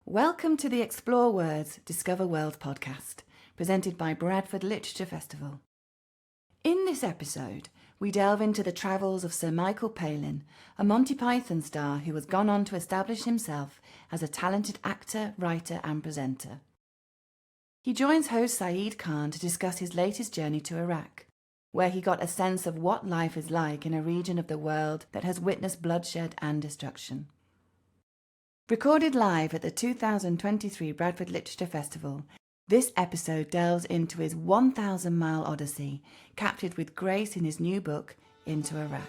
Welcome to the Explore Words, Discover World podcast, presented by Bradford Literature Festival. In this episode, we delve into the travels of Sir Michael Palin, a Monty Python star who has gone on to establish himself as a talented actor, writer and presenter. He joins host Saeed Khan to discuss his latest journey to Iraq, where he got a sense of what life is like in a region of the world that has witnessed bloodshed and destruction. Recorded live at the 2023 Bradford Literature Festival, this episode delves into his 1,000-mile odyssey, captured with grace in his new book, Into Iraq.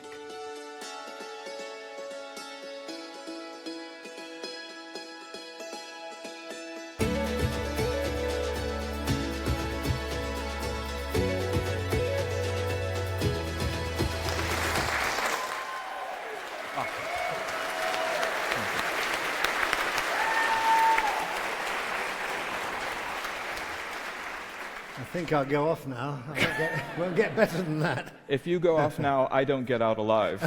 I think I'll go off now. Won't get better than that. If you go off now, I don't get out alive.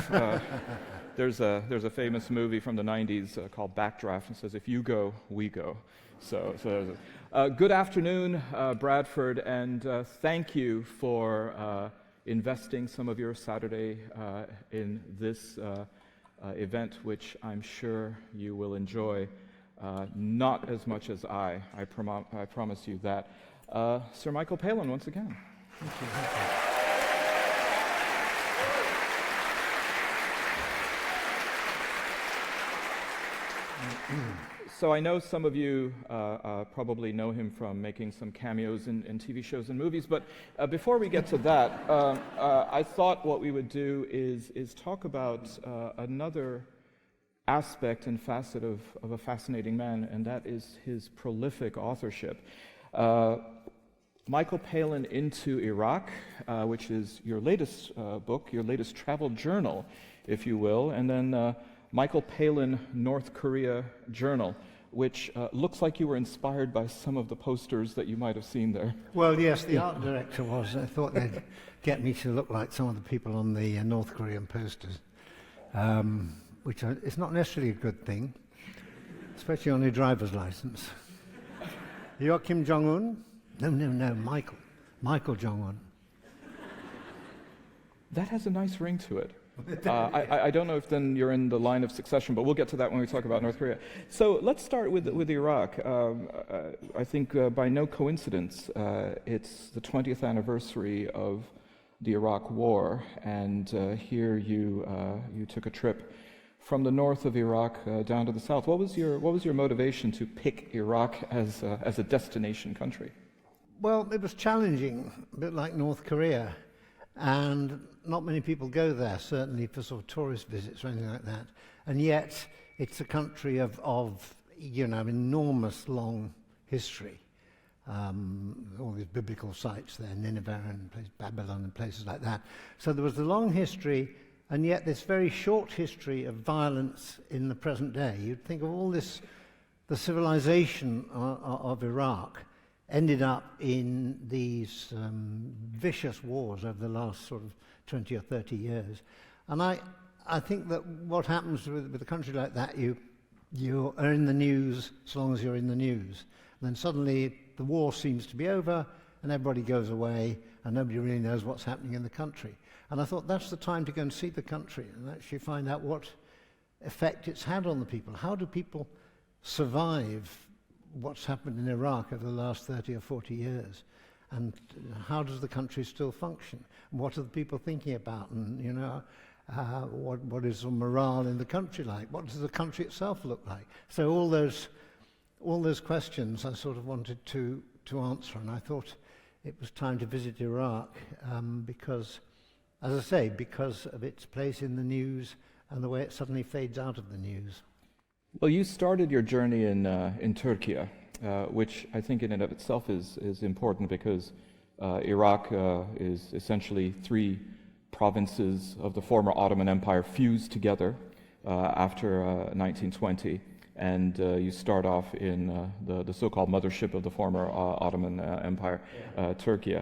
There's a famous movie from the 90s called Backdraft, and says, if you go, we go. So good afternoon, Bradford, and thank you for investing some of your Saturday in this event, which I'm sure you will enjoy, not as much as I promise you that. Sir Michael Palin, once again. Thank you. So I know some of you probably know him from making some cameos in TV shows and movies, but before we get to that, I thought what we would do is talk about another aspect and facet of a fascinating man, and that is his prolific authorship. Michael Palin Into Iraq, which is your latest book, your latest travel journal, if you will, and then Michael Palin North Korea Journal, which looks like you were inspired by some of the posters that you might have seen there. Well, yes, the art director was. I thought they'd get me to look like some of the people on the North Korean posters, which is not necessarily a good thing, especially on your driver's license. You're Kim Jong-un? No, Michael Jong-un. That has a nice ring to it. I don't know if then you're in the line of succession, but we'll get to that when we talk about North Korea. So let's start with Iraq. I think by no coincidence, it's the 20th anniversary of the Iraq War, and here you took a trip from the north of Iraq down to the south. What was your motivation to pick Iraq as a destination country? Well, it was challenging, a bit like North Korea, and not many people go there, certainly for sort of tourist visits or anything like that. And yet, it's a country of enormous long history. All these biblical sites there, Nineveh and Babylon and places like that. So there was a long history, and yet this very short history of violence in the present day. You'd think of all this, the civilization of Iraq ended up in these vicious wars over the last sort of 20 or 30 years. And I think that what happens with a country like that, you are in the news so long as you're in the news. And then suddenly the war seems to be over and everybody goes away and nobody really knows what's happening in the country. And I thought that's the time to go and see the country and actually find out what effect it's had on the people. How do people survive what's happened in Iraq over the last 30 or 40 years? And how does the country still function? What are the people thinking about? And, what is the morale in the country like? What does the country itself look like? So all those questions I sort of wanted to answer, and I thought it was time to visit Iraq because, as I say, because of its place in the news and the way it suddenly fades out of the news. Well, you started your journey in Turkey, which I think in and of itself is important because Iraq is essentially three provinces of the former Ottoman Empire fused together after 1920, and you start off in the so-called mothership of the former Ottoman Empire, Turkey.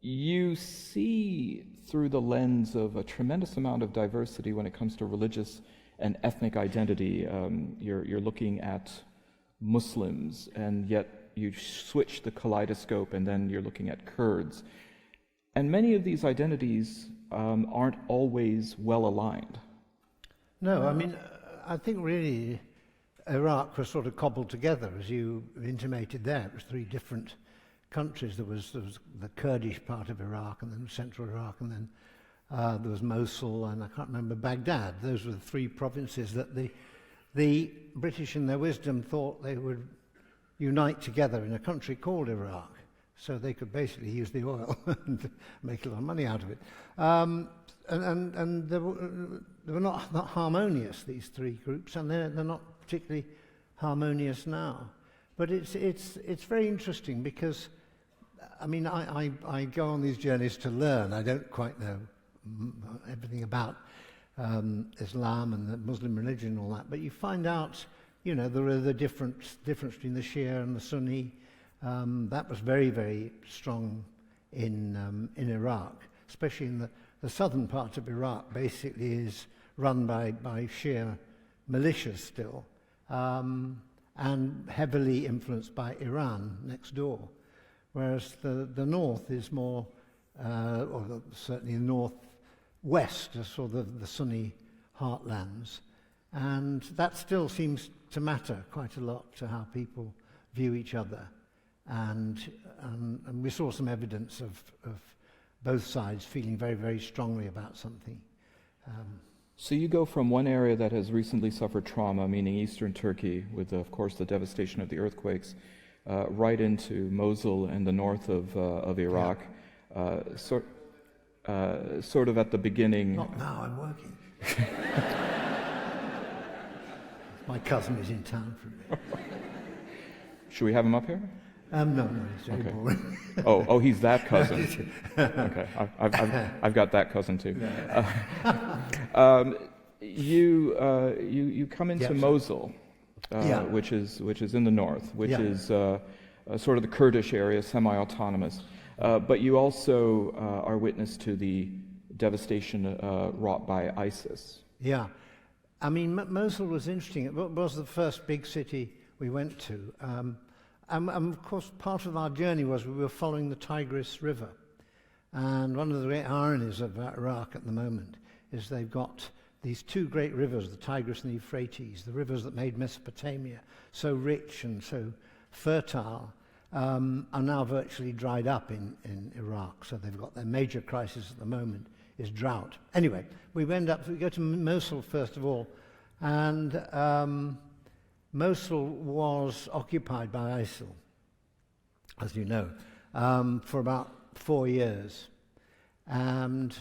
You see through the lens of a tremendous amount of diversity when it comes to religious and ethnic identity. You're looking at Muslims, and yet you switch the kaleidoscope, and then you're looking at Kurds. And many of these identities aren't always well aligned. No, I mean, I think really Iraq was sort of cobbled together, as you intimated there. It was three different countries. There was the Kurdish part of Iraq, and then central Iraq, and then there was Mosul, and I can't remember, Baghdad. Those were the three provinces that the British in their wisdom thought they would unite together in a country called Iraq, so they could basically use the oil and make a lot of money out of it. And they were not harmonious, these three groups, and they're not particularly harmonious now. But it's very interesting because, I mean, I go on these journeys to learn. I don't quite know everything about Islam and the Muslim religion and all that, but you find out, you know, there are the difference between the Shia and the Sunni. That was very, very strong in Iraq, especially in the southern part of Iraq. Basically is run by Shia militias still, and heavily influenced by Iran next door, whereas the north is more, certainly the northwest, is sort of the Sunni heartlands, and that still seems to matter quite a lot to how people view each other, and we saw some evidence of both sides feeling very, very strongly about something. So you go from one area that has recently suffered trauma, meaning eastern Turkey, with, of course, the devastation of the earthquakes, right into Mosul and the north of Iraq, sort of at the beginning. Not now, I'm working. My cousin is in town for a bit. Should we have him up here? No, he's very boring. Oh, he's that cousin. Okay, I've got that cousin too. You come into Mosul, which is in the north, which is sort of the Kurdish area, semi-autonomous. But you also are witness to the devastation wrought by ISIS. Yeah, I mean, Mosul was interesting. It was the first big city we went to. And of course, part of our journey was we were following the Tigris River. And one of the great ironies of Iraq at the moment is they've got these two great rivers, the Tigris and the Euphrates, the rivers that made Mesopotamia so rich and so fertile, are now virtually dried up in Iraq. So they've got their major crisis at the moment is drought. Anyway, we go to Mosul first of all, and Mosul was occupied by ISIL, as you know, for about 4 years. And,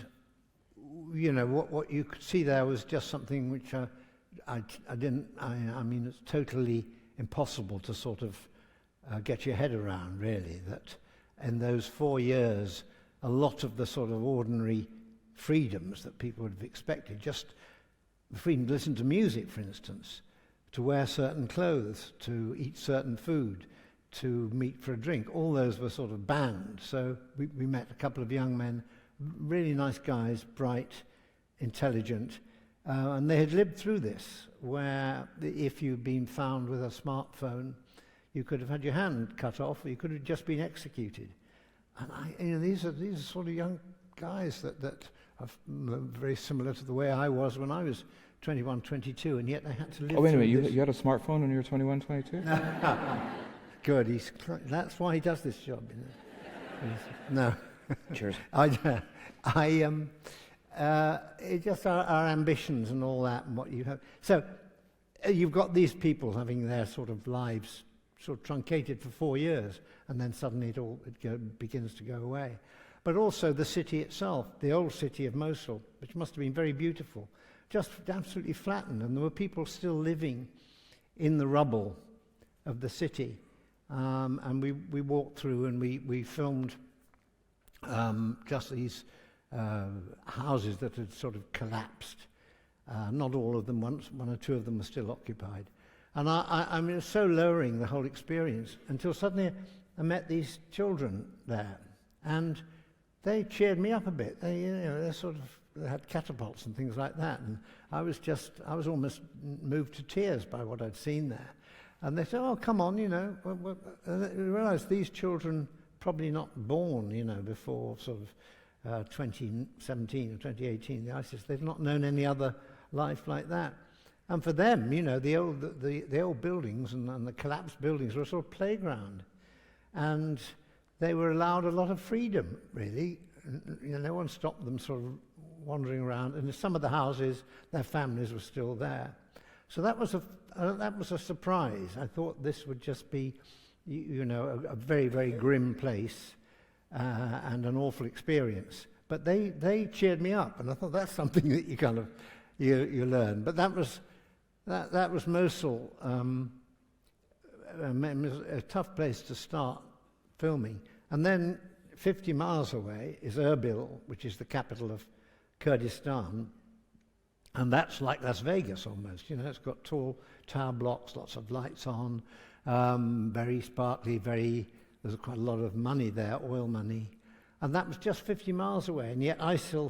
you know, what you could see there was just something which I mean, it's totally impossible to sort of get your head around, really, that in those 4 years, a lot of the sort of ordinary freedoms that people would have expected, just the freedom to listen to music, for instance, to wear certain clothes, to eat certain food, to meet for a drink, all those were sort of banned. So we met a couple of young men, really nice guys, bright, intelligent, and they had lived through this, where if you'd been found with a smartphone, you could have had your hand cut off, or you could have just been executed. And these are sort of young guys that are very similar to the way I was when I was 21, 22, and yet they had to live. Oh, wait a minute, this. you had a smartphone when you were 21, 22? Good, that's why he does this job. You know? No. Cheers. It's just our ambitions and all that, and what you have. So you've got these people having their sort of lives sort of truncated for 4 years, and then suddenly it begins to go away. But also the city itself, the old city of Mosul, which must have been very beautiful, just absolutely flattened, and there were people still living in the rubble of the city. And we walked through and we filmed just these houses that had sort of collapsed. Not all of them, one or two of them were still occupied. And I mean, it was so lowering, the whole experience, until suddenly I met these children there, and they cheered me up a bit. They're sort of they had catapults and things like that. And I was almost moved to tears by what I'd seen there. And they said, oh, come on, you know. And I realized these children probably not born, you know, before sort of 2017 or 2018, the ISIS. They've not known any other life like that. And for them, you know, the old buildings and the collapsed buildings were a sort of playground. And they were allowed a lot of freedom, really. You know, no one stopped them sort of wandering around. And in some of the houses, their families were still there. So that was a surprise. I thought this would just be, you know, a very, very grim place and an awful experience. But they cheered me up, and I thought that's something that you kind of you learn. But that was Mosul. It was a tough place to start filming. And then 50 miles away is Erbil, which is the capital of Kurdistan. And that's like Las Vegas almost. You know, it's got tall tower blocks, lots of lights on, very sparkly, there's quite a lot of money there, oil money. And that was just 50 miles away. And yet ISIL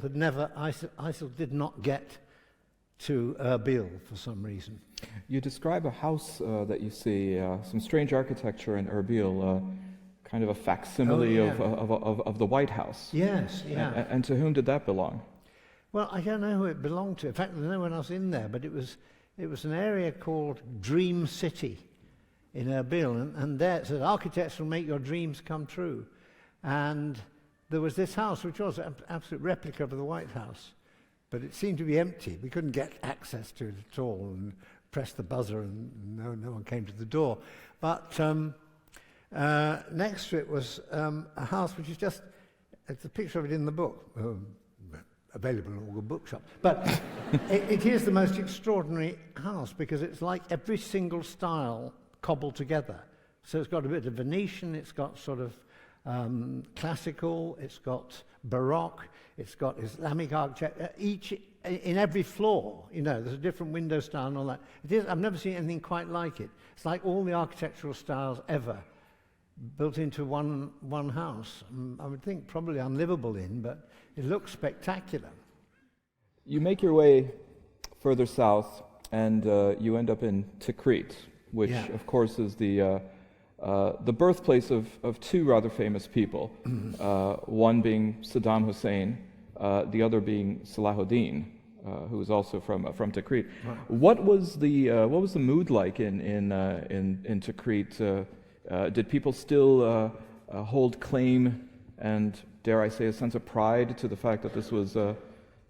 did not get to Erbil for some reason. You describe a house that you see, some strange architecture in Erbil, kind of a facsimile of the White House. Yes, yeah. And to whom did that belong? Well, I don't know who it belonged to. In fact, there's no one else in there, but it was an area called Dream City in Erbil, and there it said, architects will make your dreams come true. And there was this house, which was an absolute replica of the White House, but it seemed to be empty. We couldn't get access to it at all, and pressed the buzzer, and no one came to the door. But next to it was a house which is just, it's a picture of it in the book, available in all the bookshops. But it is the most extraordinary house because it's like every single style cobbled together. So it's got a bit of Venetian, it's got sort of classical, it's got Baroque, it's got Islamic architecture, in every floor, you know, there's a different window style and all that. I've never seen anything quite like it. It's like all the architectural styles ever built into one house. I would think probably unlivable in, but it looks spectacular. You make your way further south, and you end up in Tikrit, which, of course, is the birthplace of two rather famous people. One being Saddam Hussein, the other being Salahuddin, who was also from Tikrit. Right. What was the mood like in Tikrit? Did people still hold claim and, dare I say, a sense of pride to the fact that this was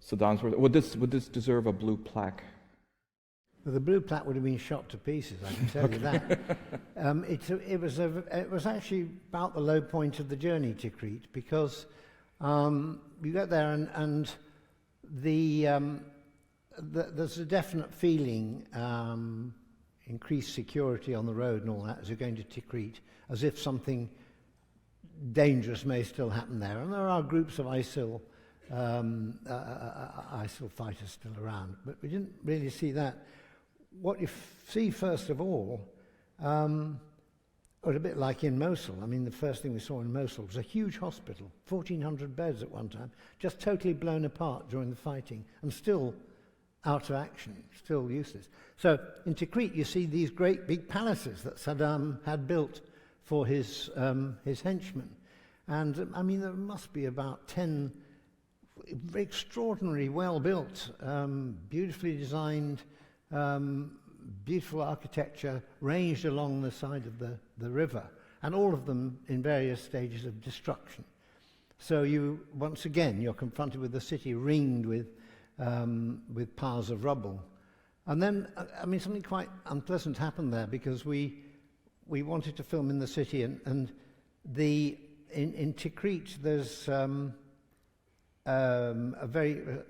Saddam's birth? Would this deserve a blue plaque? Well, the blue plaque would have been shot to pieces, I can tell you that. It was actually about the low point of the journey to Tikrit, because you get there and there's a definite feeling, increased security on the road and all that as you're going to Tikrit, as if something dangerous may still happen there. And there are groups of ISIL fighters still around, but we didn't really see that. What you see first of all, or a bit like in Mosul, I mean, the first thing we saw in Mosul was a huge hospital, 1,400 beds at one time, just totally blown apart during the fighting, and still out of action, still useless. So in Tikrit you see these great big palaces that Saddam had built for his henchmen. And I mean, there must be about 10 extraordinarily well-built, beautifully designed, beautiful architecture ranged along the side of the river, and all of them in various stages of destruction. So once again, you're confronted with a city ringed with piles of rubble. And then, I mean, something quite unpleasant happened there, because we wanted to film in the city, and in Tikrit there's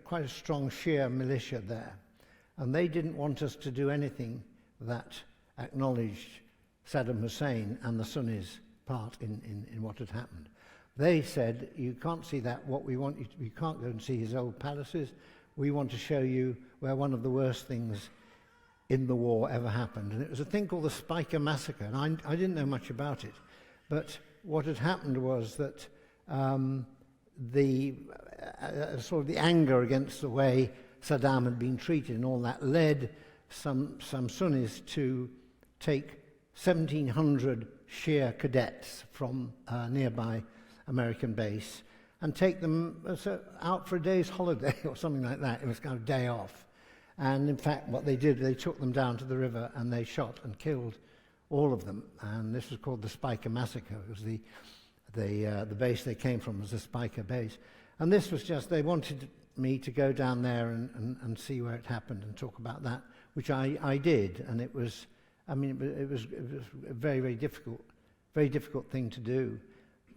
quite a strong Shia militia there, and they didn't want us to do anything that acknowledged Saddam Hussein and the Sunnis' part in what had happened. They said, you can't see that. What we want you can't go and see his old palaces. We want to show you where one of the worst things in the war ever happened. And it was a thing called the Spiker Massacre, and I didn't know much about it. But what had happened was that the sort of the anger against the way Saddam had been treated and all that led some Sunnis to take 1,700 Shia cadets from a nearby American base and take them out for a day's holiday or something like that. It was kind of day off. And in fact, what they did, they took them down to the river and they shot and killed all of them. And this was called the Spiker Massacre. It was the base they came from was the Spiker base. And this was just, they wanted me to go down there and see where it happened and talk about that, which I did. And it was, I mean, it was a very, very difficult thing to do,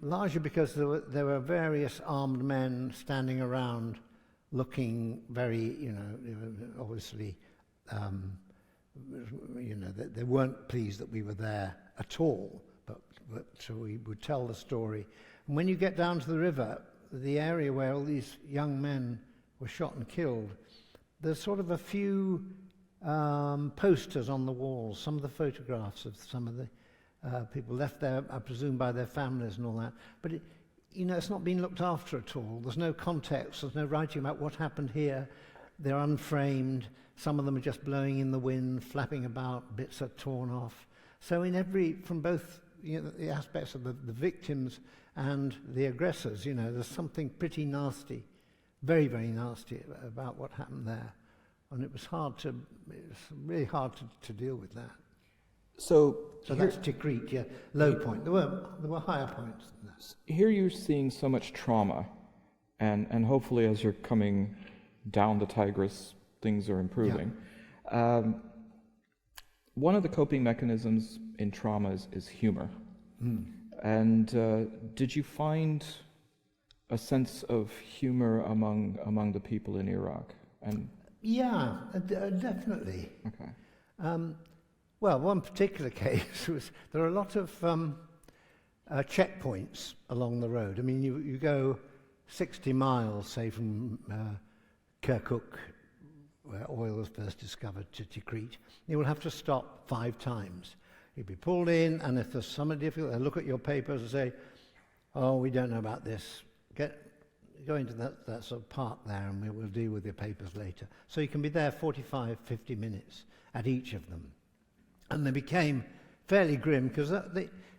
largely because there were various armed men standing around looking very, obviously, they weren't pleased that we were there at all, but so we would tell the story. And when you get down to the river, the area where all these young men were shot and killed, there's sort of a few posters on the walls, some of the photographs of some of the people left there, I presume, by their families and all that. But it's not been looked after at all. There's no context. There's no writing about what happened here. They're unframed. Some of them are just blowing in the wind, flapping about. Bits are torn off. So from both the aspects of the victims and the aggressors, there's something pretty nasty, very, very nasty about what happened there. And it was really hard to deal with that. So that's Tikrit, yeah, low point. There were higher points than that. Here you're seeing so much trauma, and hopefully as you're coming down the Tigris, things are improving. Yeah. One of the coping mechanisms in trauma is humor. Mm. And did you find a sense of humor among the people in Iraq? Yeah, definitely. Okay. Well, one particular case was there are a lot of checkpoints along the road. I mean, you go 60 miles, say, from Kirkuk, where oil was first discovered, to Tikrit. You will have to stop 5 times. You'll be pulled in, and if there's something difficult, they'll look at your papers and say, "Oh, we don't know about this. Go into that sort of park there, and we'll deal with your papers later." So you can be there 45, 50 minutes at each of them. And they became fairly grim because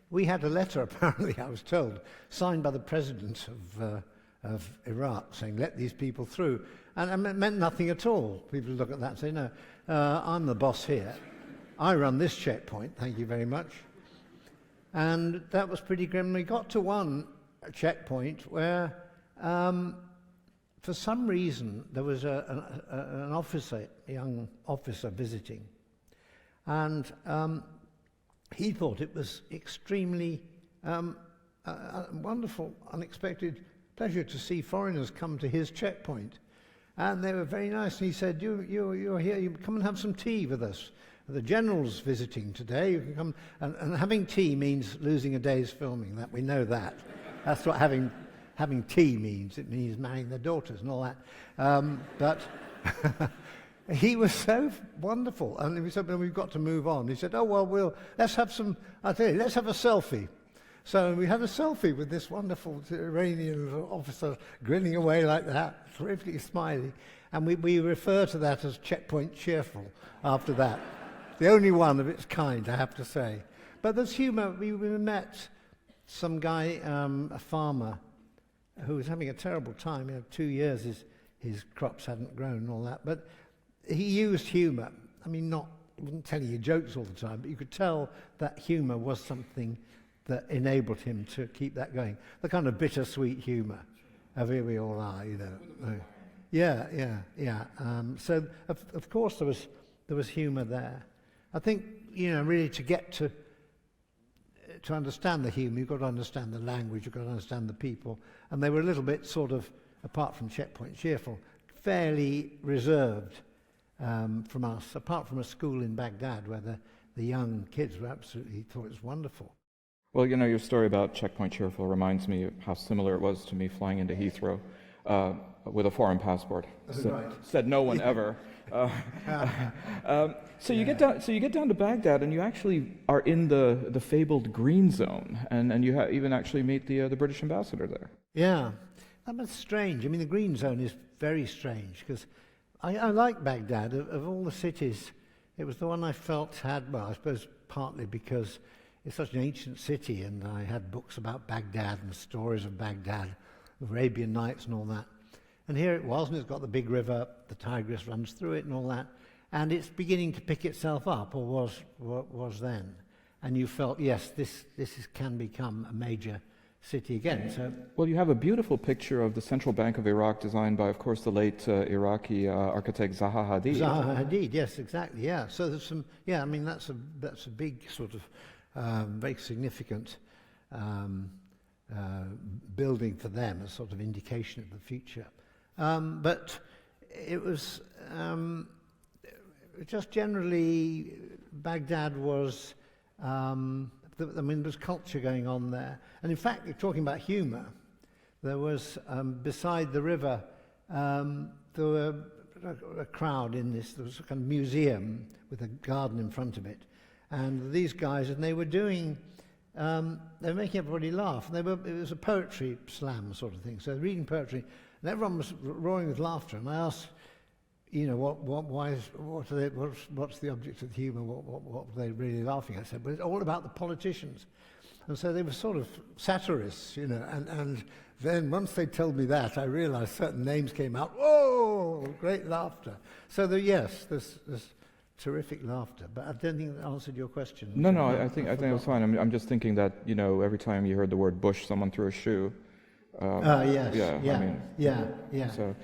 we had a letter, apparently, I was told, signed by the president of Iraq saying, "Let these people through." And it meant nothing at all. People look at that and say, "No, I'm the boss here. I run this checkpoint, thank you very much." And that was pretty grim. We got to one checkpoint where, for some reason, there was an officer, a young officer visiting. And he thought it was extremely wonderful, unexpected pleasure to see foreigners come to his checkpoint. And they were very nice. And he said, you're here, you come and have some tea with us. The general's visiting today. You can come. And having tea means losing a day's filming. That we know that. That's what having tea means. It means marrying their daughters and all that. But... He was so wonderful, and we said, "Well, we've got to move on." He said, "Oh well, let's have a selfie." So we had a selfie with this wonderful Iranian officer grinning away like that, terrifically smiley, and we refer to that as Checkpoint Cheerful after that. The only one of its kind, I have to say. But there's humour. We met some guy, a farmer, who was having a terrible time. 2 years his crops hadn't grown and all that, but he used humour. I mean, he wasn't telling you jokes all the time, but you could tell that humour was something that enabled him to keep that going. The kind of bittersweet humour of here we all are, Yeah. So of course there was humour there. I think really to get to understand the humour, you've got to understand the language, you've got to understand the people, and they were a little bit sort of, apart from Checkpoint Cheerful, fairly reserved. From us, apart from a school in Baghdad where the young kids were absolutely thought it was wonderful. Well, your story about Checkpoint Cheerful reminds me of how similar it was to me flying into Heathrow with a foreign passport. Said no one ever. So you get down to Baghdad, and you actually are in the fabled green zone, and you even actually meet the British ambassador there. Yeah, That's strange. I mean, the Green Zone is very strange, because I like Baghdad. Of all the cities, it was the one I felt had, well, I suppose partly because it's such an ancient city, and I had books about Baghdad and stories of Baghdad, Arabian Nights and all that. And here it was, and it's got the big river, the Tigris runs through it and all that, and it's beginning to pick itself up, or was then. And you felt, yes, this can become a major city again. So, well, you have a beautiful picture of the Central Bank of Iraq, designed by, of course, the late Iraqi architect Zaha Hadid. Zaha Hadid, yes, exactly, yeah. So there's some, yeah, I mean, that's a big sort of very significant building for them, a sort of indication of the future. But it was just generally, Baghdad was, I mean, there's culture going on there. And in fact, you're talking about humour. There was, beside the river, there were a crowd in this, there was a kind of museum with a garden in front of it. And these guys, and they were doing, they were making everybody laugh. And it was a poetry slam sort of thing. So reading poetry, and everyone was roaring with laughter. And I asked, you know, what's the object of the humour? What were they really laughing at? I said, well, it's all about the politicians. And so they were sort of satirists, you know. And then once they told me that, I realised certain names came out. Whoa! Great laughter. So there's terrific laughter. But I don't think that answered your question. No, I think it was fine. I'm just thinking that, you know, every time you heard the word Bush, someone threw a shoe. Yes. Yeah. So,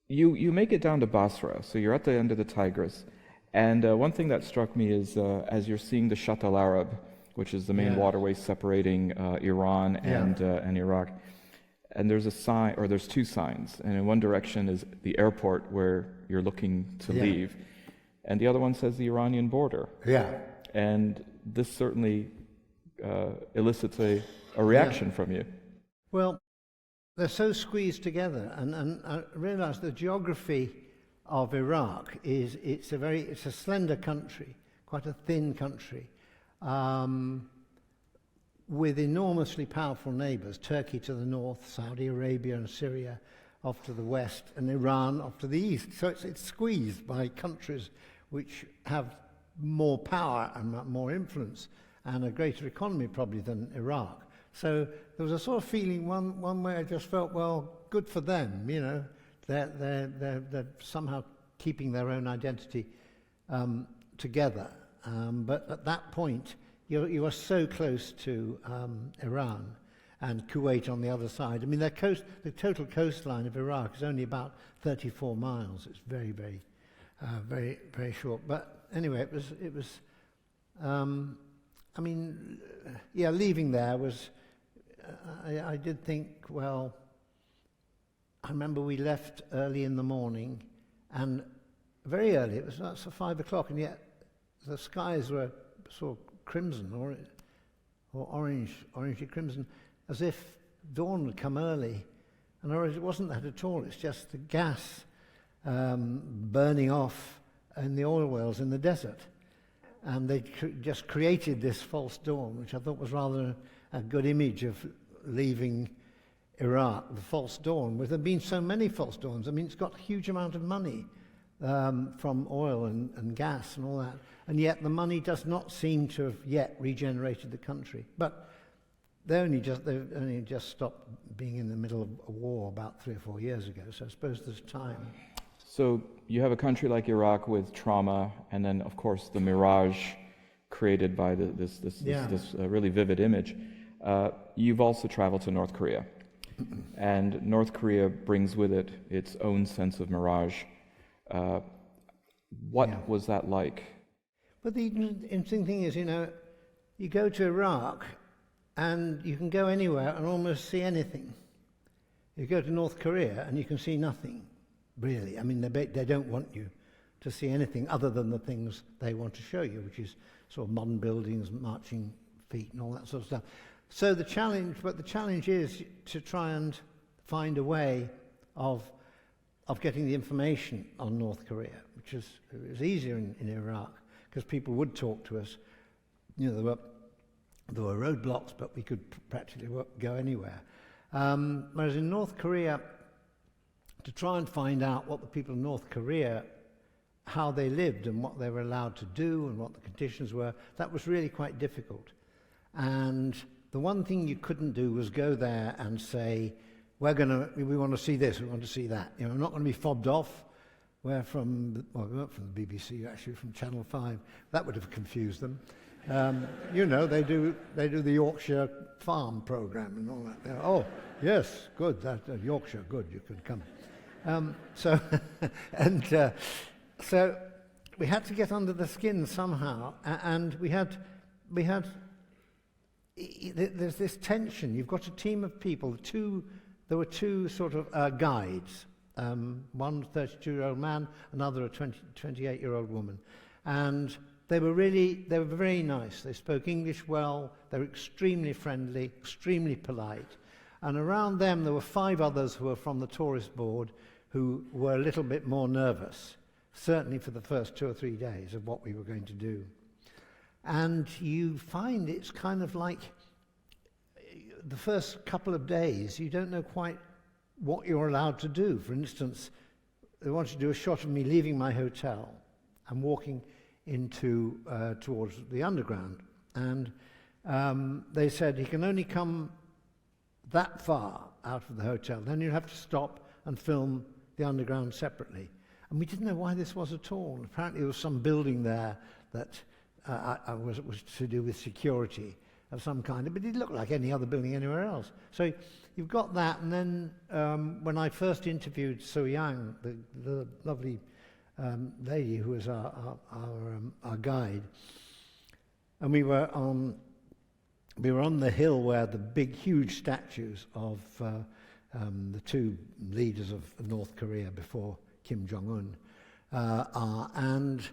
You make it down to Basra, so you're at the end of the Tigris, and one thing that struck me is as you're seeing the Shatt al-Arab, which is the main waterway separating Iran and Iraq, and there's a sign, or there's two signs, and in one direction is the airport where you're looking to leave, and the other one says the Iranian border. Yeah. And this certainly elicits a reaction from you. Well, they're so squeezed together, and I realize the geography of Iraq it's a slender country, quite a thin country, with enormously powerful neighbors, Turkey to the north, Saudi Arabia and Syria off to the west, and Iran off to the east. So it's squeezed by countries which have more power and more influence and a greater economy probably than Iraq. So there was a sort of feeling one way I just felt, well, good for them, you know, they're somehow keeping their own identity together. But at that point, you are so close to Iran and Kuwait on the other side. I mean, the total coastline of Iraq is only about 34 miles. It's very, very, very, very short. But anyway, it was. I mean, leaving there was. I did think, well, I remember we left early in the morning, and very early, it was about 5 o'clock, and yet the skies were sort of crimson, or orangey crimson, as if dawn would come early. And it wasn't that at all, it's just the gas burning off in the oil wells in the desert. And they just created this false dawn, which I thought was rather a good image of leaving Iraq, the false dawn. There have been so many false dawns. I mean, it's got a huge amount of money from oil and gas and all that, and yet the money does not seem to have yet regenerated the country. But they've only just stopped being in the middle of a war about 3 or 4 years ago, so I suppose there's time. So you have a country like Iraq with trauma, and then, of course, the mirage created by this really vivid image. You've also traveled to North Korea, and North Korea brings with it its own sense of mirage. What was that like? But the interesting thing is, you know, you go to Iraq and you can go anywhere and almost see anything. You go to North Korea and you can see nothing, really. I mean, they don't want you to see anything other than the things they want to show you, which is sort of modern buildings, marching feet and all that sort of stuff. So the challenge is to try and find a way of getting the information on North Korea, which is easier in Iraq, because people would talk to us. You know, there were roadblocks, but we could practically go anywhere. Whereas in North Korea, to try and find out what the people of North Korea, how they lived and what they were allowed to do and what the conditions were, that was really quite difficult. And the one thing you couldn't do was go there and say, we want to see this, we want to see that. You know, I'm not going to be fobbed off. We're from, well, we weren't from the BBC, actually from Channel 5. That would have confused them. You know, they do the Yorkshire Farm programme and all that. They're, oh, yes, good, that Yorkshire, good, you can come. So we had to get under the skin somehow, and there's this tension. You've got a team of people. There were two sort of guides. One 32-year-old man, another a 28-year-old woman, and they were very nice. They spoke English well. They were extremely friendly, extremely polite. And around them, there were 5 others who were from the tourist board who were a little bit more nervous, certainly for the first 2 or 3 days of what we were going to do. And you find it's kind of like the first couple of days, you don't know quite what you're allowed to do. For instance, they wanted to do a shot of me leaving my hotel and walking into towards the underground. And they said, he can only come that far out of the hotel. Then you have to stop and film the underground separately. And we didn't know why this was at all. Apparently there was some building there that was to do with security of some kind, but it looked like any other building anywhere else. So you've got that, and then when I first interviewed So Yang, the lovely lady who was our guide, and we were on the hill where the big, huge statues of the 2 leaders of North Korea before Kim Jong-un are, and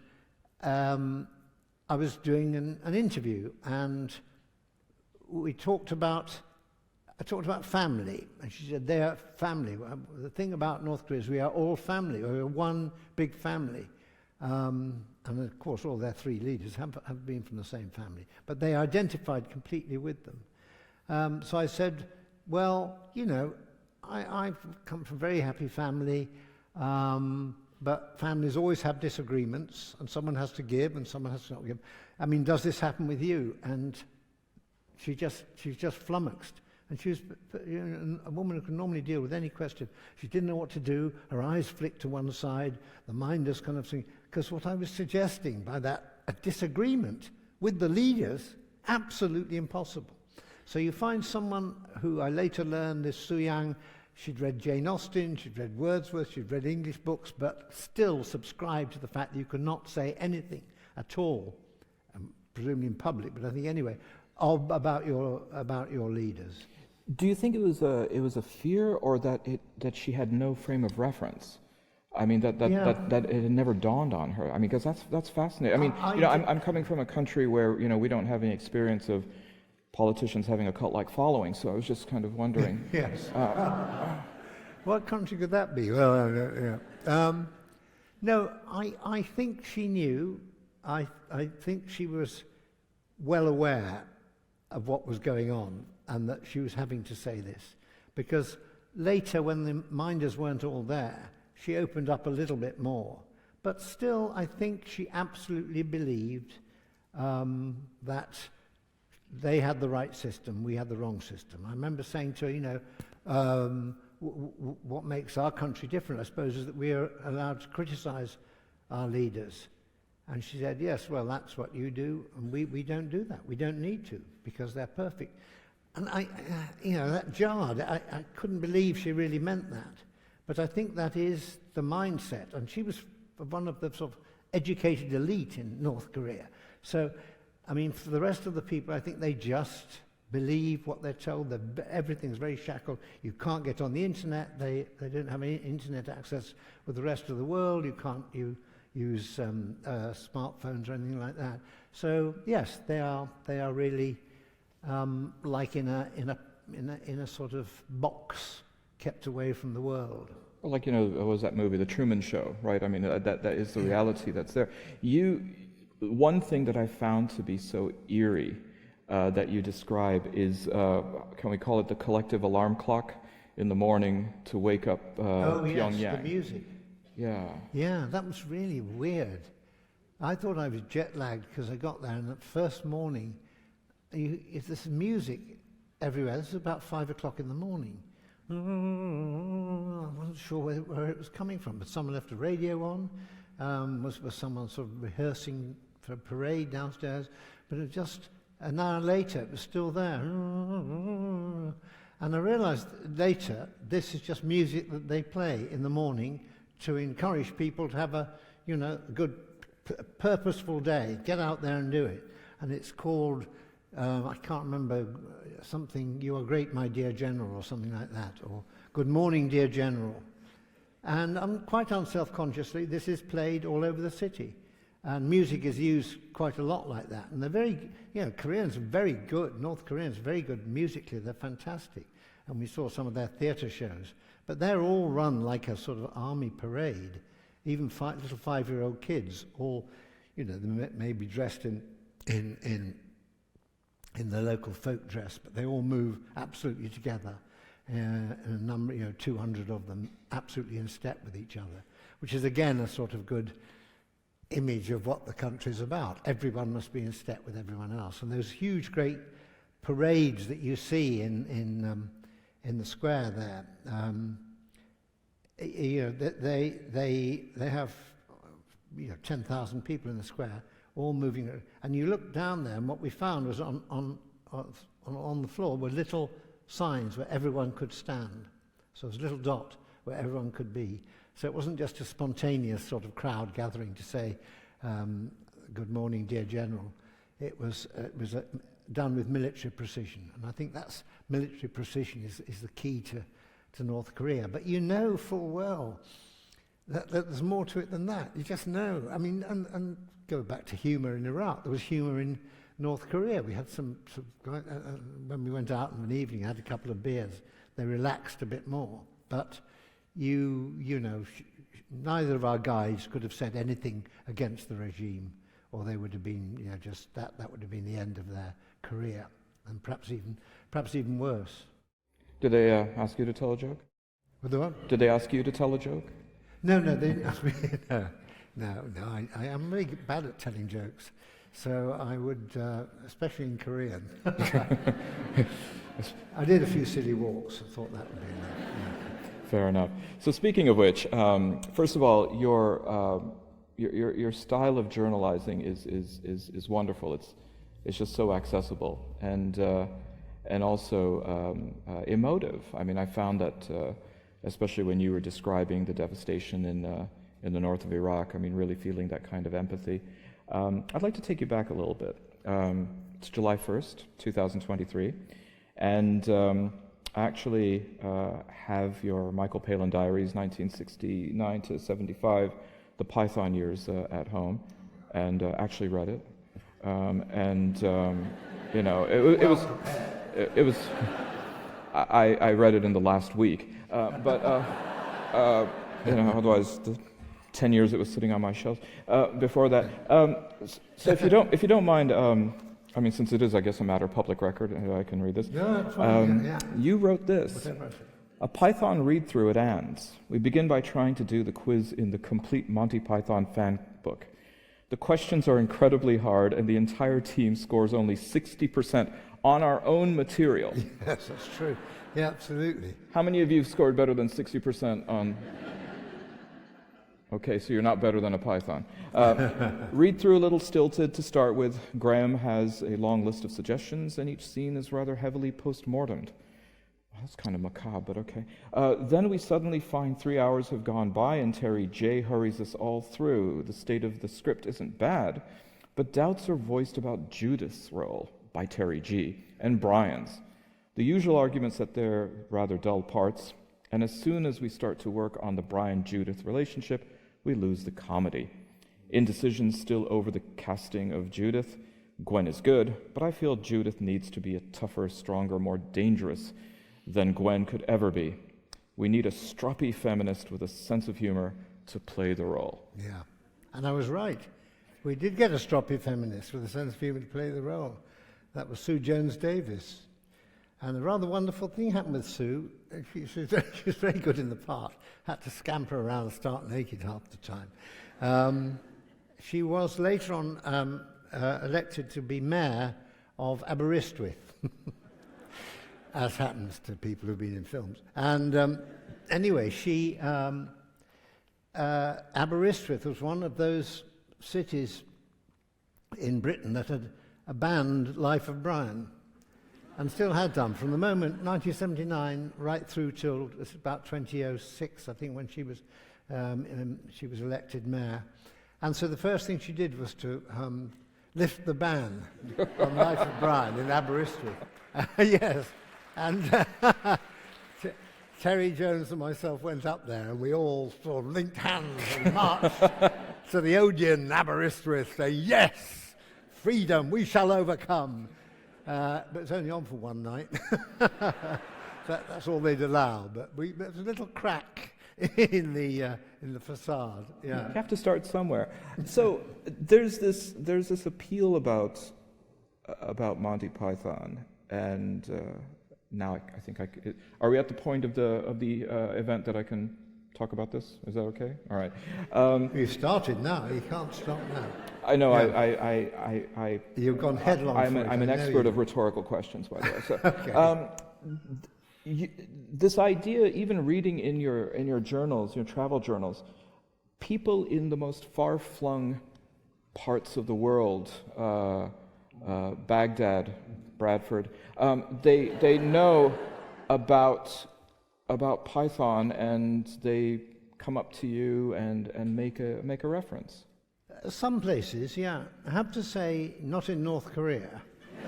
I was doing an interview, and I talked about family, and she said, they are family. The thing about North Korea is we are all family. We're one big family. And of course, all their 3 leaders have been from the same family. But they identified completely with them. So I said, well, you know, I've come from a very happy family, but families always have disagreements, and someone has to give and someone has to not give. I mean, does this happen with you? And she's just flummoxed. And she was, you know, a woman who can normally deal with any question. She didn't know what to do. Her eyes flicked to one side. The mind is kind of saying, because what I was suggesting by that, a disagreement with the leaders, absolutely impossible. So you find someone who I later learned, this Su Yang, she'd read Jane Austen, she'd read Wordsworth, she'd read English books, but still subscribed to the fact that you could not say anything at all, presumably in public, but I think anyway, about your leaders. Do you think it was a fear, or that she had no frame of reference? I mean, that it had never dawned on her. I mean, because that's fascinating. I mean, I'm coming from a country where, you know, we don't have any experience of politicians having a cult-like following, so I was just kind of wondering. Yes. What country could that be? Well, no, I think she knew. I think she was well aware of what was going on, and that she was having to say this, because later, when the minders weren't all there, she opened up a little bit more. But still, I think she absolutely believed that they had the right system, we had the wrong system. I remember saying to her, you know, what makes our country different, I suppose, is that we are allowed to criticize our leaders. And she said, yes, well, that's what you do, and we don't do that. We don't need to, because they're perfect. And you know, that jarred. I couldn't believe she really meant that. But I think that is the mindset. And she was one of the sort of educated elite in North Korea. So, I mean, for the rest of the people, I think they just believe what they're told. Everything's very shackled. You can't get on the internet. They don't have any internet access with the rest of the world. You can't use smartphones or anything like that. So yes, they are really like in a sort of box kept away from the world. Well, like, you know, what was that movie, The Truman Show, right? I mean, that is the reality that's there. One thing that I found to be so eerie that you describe is, can we call it the collective alarm clock in the morning to wake up Pyongyang? Yes, the music. Yeah. Yeah, that was really weird. I thought I was jet lagged because I got there, and that first morning, it's this music everywhere. This is about 5 o'clock in the morning. I wasn't sure where it was coming from, but someone left a radio on. Was someone sort of rehearsing for a parade downstairs? But it was just an hour later, it was still there. And I realized later, this is just music that they play in the morning to encourage people to have a good, purposeful day. Get out there and do it. And it's called, I can't remember, something, "You are great, my dear General," or something like that, or "Good morning, dear General." And quite unself-consciously, this is played all over the city. And music is used quite a lot like that. And they're very, Koreans are very good. North Koreans are very good musically. They're fantastic. And we saw some of their theatre shows. But they're all run like a sort of army parade. Even little 5-year-old kids, all, they may be dressed in the local folk dress, but they all move absolutely together. And a number, 200 of them absolutely in step with each other, which is again a sort of good image of what the country's about. Everyone must be in step with everyone else. And those huge, great parades that you see in the square there, they have 10,000 people in the square, all moving. And you look down there, and what we found was on the floor were little signs where everyone could stand. So there was a little dot where everyone could be. So it wasn't just a spontaneous sort of crowd gathering to say, "Good morning, dear General." It was done with military precision. And I think that's military precision is the key to North Korea. But you know full well that there's more to it than that. You just know. I mean, and go back to humour in Iraq. There was humour in North Korea. We had some when we went out in an evening, had a couple of beers. They relaxed a bit more. But neither of our guides could have said anything against the regime, or they would have been, just that would have been the end of their career, and perhaps even worse. Did they ask you to tell a joke? With the what? Did they ask you to tell a joke? No, they didn't ask me. No. I am really bad at telling jokes, so I would, especially in Korean. I did a few silly walks. I thought that would be enough. Yeah. Fair enough. So speaking of which, first of all, your style of journalizing is wonderful. It's just so accessible and also emotive. I mean, I found that especially when you were describing the devastation in the north of Iraq. I mean, really feeling that kind of empathy. I'd like to take you back a little bit. It's July 1st, 2023, and I actually have your Michael Palin Diaries, 1969 to 75, the Python years at home, and actually read it. It was. I read it in the last week, but otherwise the 10 years it was sitting on my shelf. Before that, so if you don't mind. I mean, since it is, I guess, a matter of public record, I can read this. No, that's fine. Yeah. You wrote this. A Python read-through at Anne's. We begin by trying to do the quiz in the complete Monty Python fan book. The questions are incredibly hard, and the entire team scores only 60% on our own material. Yes, that's true. Yeah, absolutely. How many of you scored better than 60% on... Okay, so you're not better than a Python. Read through a little stilted to start with. Graham has a long list of suggestions, and each scene is rather heavily post-mortemed. That's kind of macabre, but okay. Then we suddenly find 3 hours have gone by, and Terry J. hurries us all through. The state of the script isn't bad, but doubts are voiced about Judith's role by Terry G. and Brian's. The usual arguments that they're rather dull parts, and as soon as we start to work on the Brian-Judith relationship, we lose the comedy. Indecision still over the casting of Judith. Gwen is good, but I feel Judith needs to be a tougher, stronger, more dangerous than Gwen could ever be. We need a stroppy feminist with a sense of humor to play the role. Yeah, and I was right. We did get a stroppy feminist with a sense of humor to play the role. That was Sue Jones-Davis. And a rather wonderful thing happened with Sue. She was very good in the part. Had to scamper around stark naked half the time. She was later on elected to be mayor of Aberystwyth, as happens to people who've been in films. And anyway, Aberystwyth was one of those cities in Britain that had banned Life of Brian, and still had done from the moment 1979 right through till about 2006, I think, when she was elected mayor. And so the first thing she did was to lift the ban on Life of Brian in Aberystwyth. Yes, and Terry Jones and myself went up there, and we all sort of linked hands and marched to the Odeon, Aberystwyth, saying, "Yes, freedom, we shall overcome." But it's only on for one night. That's all they'd allow. But there's a little crack in the facade. Yeah. You have to start somewhere. So there's this appeal about Monty Python, and now I think are we at the point of the event that I can talk about this? Is that okay? All right. You started now. You can't stop now. I know. Yeah. You've gone headlong. I'm an expert of rhetorical questions, by the way. So, okay. This idea, even reading in your journals, your travel journals, people in the most far-flung parts of the world, Baghdad, Bradford, they know about Python, and they come up to you and make a reference. Some places, yeah. I have to say, not in North Korea.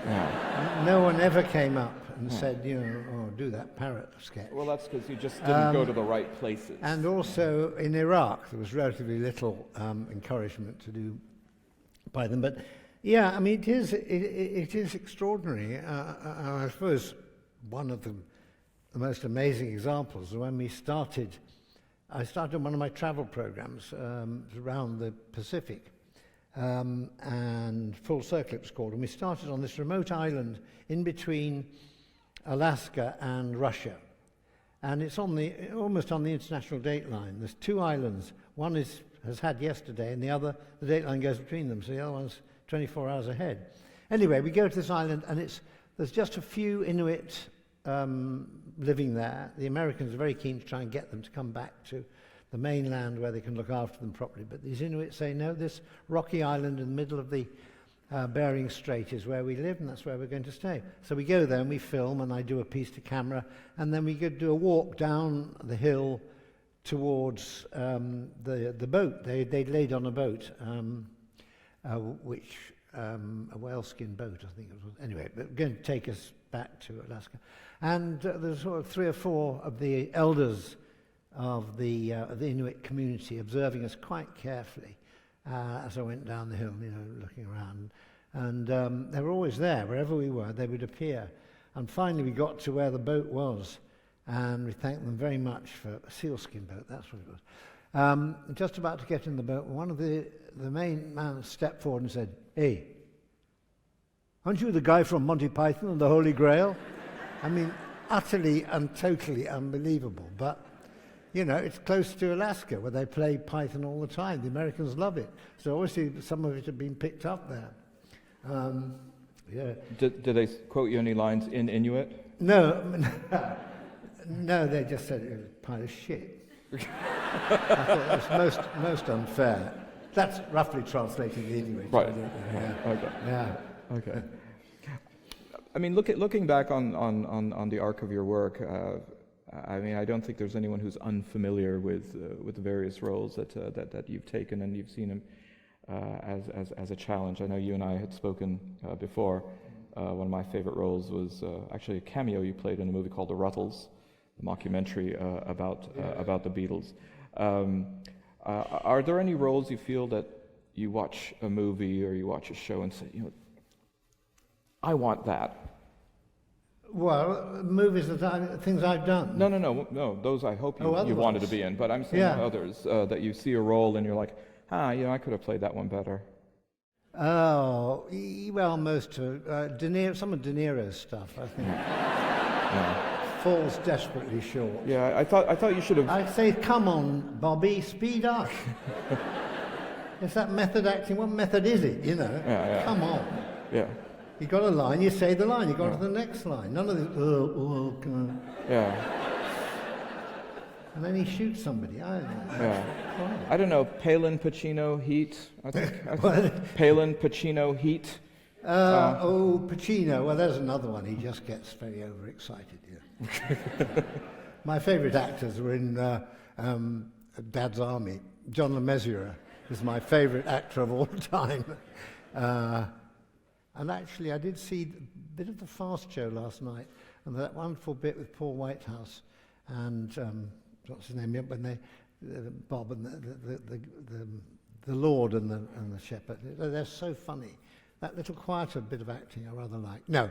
Yeah. No one ever came up and said, do that parrot sketch. Well, that's because you just didn't go to the right places. And also in Iraq, there was relatively little encouragement to do by them. But yeah, I mean, it is extraordinary. I suppose one of the most amazing examples is when I started one of my travel programs around the Pacific, and Full Circle it was called, and we started on this remote island in between Alaska and Russia, and it's almost on the international date line. There's two islands. One has had yesterday, and the other, the date line goes between them, so the other one's 24 hours ahead. Anyway, we go to this island, and there's just a few Inuit living there. The Americans are very keen to try and get them to come back to the mainland where they can look after them properly. But these Inuits say, no, this rocky island in the middle of the Bering Strait is where we live, and that's where we're going to stay. So we go there and we film, and I do a piece to camera, and then we go do a walk down the hill towards the boat. They'd laid on a boat, a whaleskin boat, I think it was. Anyway, but going to take us back to Alaska. And there's sort of 3 or 4 of the elders of the Inuit community observing us quite carefully as I went down the hill, looking around. And they were always there. Wherever we were, they would appear. And finally we got to where the boat was, and we thanked them very much for a sealskin boat, that's what it was. Just about to get in the boat, one of the main man stepped forward and said, "Hey, aren't you the guy from Monty Python and the Holy Grail?" I mean, utterly and totally unbelievable. But, it's close to Alaska, where they play Python all the time. The Americans love it. So obviously some of it had been picked up there. Yeah. Did they quote you any lines in Inuit? No, no, they just said it was a pile of shit. I thought that was most unfair. That's roughly translating the Inuit. Right. Yeah. Okay. Yeah. Okay. I mean, looking back on the arc of your work, I don't think there's anyone who's unfamiliar with the various roles that you've taken, and you've seen them as a challenge. I know you and I had spoken before. One of my favorite roles was actually a cameo you played in a movie called The Ruttles, a mockumentary about the Beatles. Are there any roles you feel that you watch a movie or you watch a show and say, I want that? Well, movies things I've done. No. Those I hope you wanted to be in. But I'm saying others that you see a role and you're like, I could have played that one better. Oh, well, most of De Niro, some of De Niro's stuff, I think, falls desperately short. Yeah, I thought you should have. I'd say, come on, Bobby, speed up. It's that method acting. What method is it, you know? Yeah. Come on. Yeah. You got a line, you say the line, you go to the next line. None of this, Yeah. And then he shoots somebody. I don't know. Yeah. I don't know. Palin, Pacino, Heat. I think Palin, Pacino, Heat. Pacino. Well, there's another one. He just gets very overexcited. Yeah. My favourite actors were in Dad's Army. John LeMessurier is my favourite actor of all time. And actually, I did see a bit of the Fast Show last night, and that wonderful bit with Paul Whitehouse and what's his name? When they Bob and the Lord and the Shepherd. They're so funny. That little quieter bit of acting I rather like. No,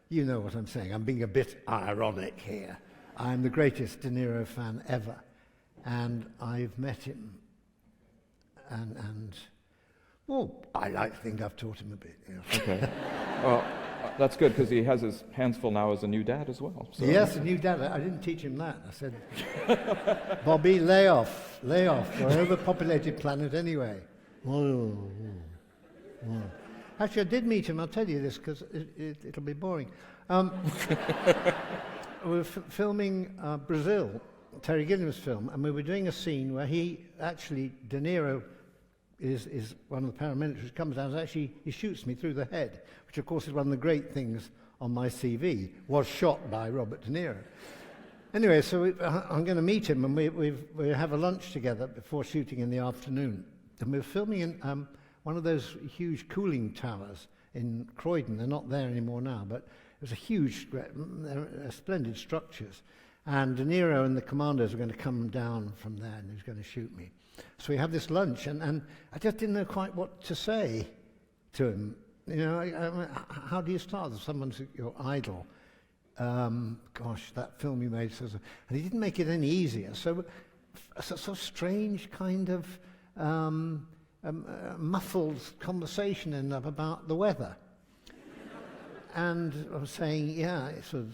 you know what I'm saying. I'm being a bit ironic here. I'm the greatest De Niro fan ever, and I've met him. And well, I like to think I've taught him a bit. You know. Okay. Well, that's good because he has his hands full now as a new dad as well. So. Yes, a new dad. I didn't teach him that. I said, Bobby, lay off. We're an overpopulated planet anyway. Actually, I did meet him. I'll tell you this because it'll be boring. We were filming Brazil, Terry Gilliam's film, and we were doing a scene where De Niro is one of the paramilitaries, comes down and actually he shoots me through the head, which of course is one of the great things on my CV, was shot by Robert De Niro. Anyway, so I'm going to meet him, and we have a lunch together before shooting in the afternoon. And we were filming in one of those huge cooling towers in Croydon. They're not there anymore now, but it was a huge, they're splendid structures. And De Niro and the commandos were going to come down from there, and he was going to shoot me. So we have this lunch, and I just didn't know quite what to say to him. You know, how do you start with someone's your idol? Gosh, that film you made, and he didn't make it any easier. So strange kind of muffled conversation ended up about the weather. And I was saying, yeah, it's kind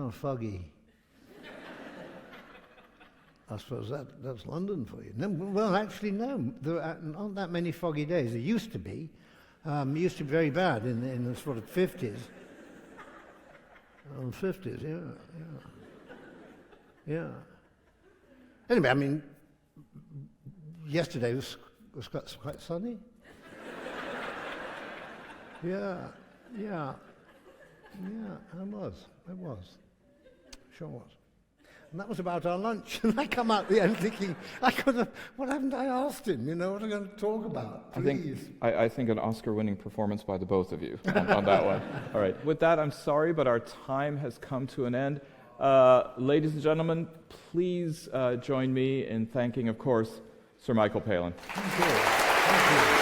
of foggy. I suppose that's London for you. No, well, actually, no. There aren't that many foggy days. There used to be. It used to be very bad in the sort of 50s. Oh, 50s, yeah. Anyway, I mean, yesterday was quite sunny. Yeah, it was. Sure was. And that was about our lunch. And I come out the end thinking, what haven't I asked him? You know, what am I going to talk about? Please. I think an Oscar-winning performance by the both of you on that one. All right. With that, I'm sorry, but our time has come to an end. Ladies and gentlemen, please join me in thanking, of course, Sir Michael Palin. Thank you.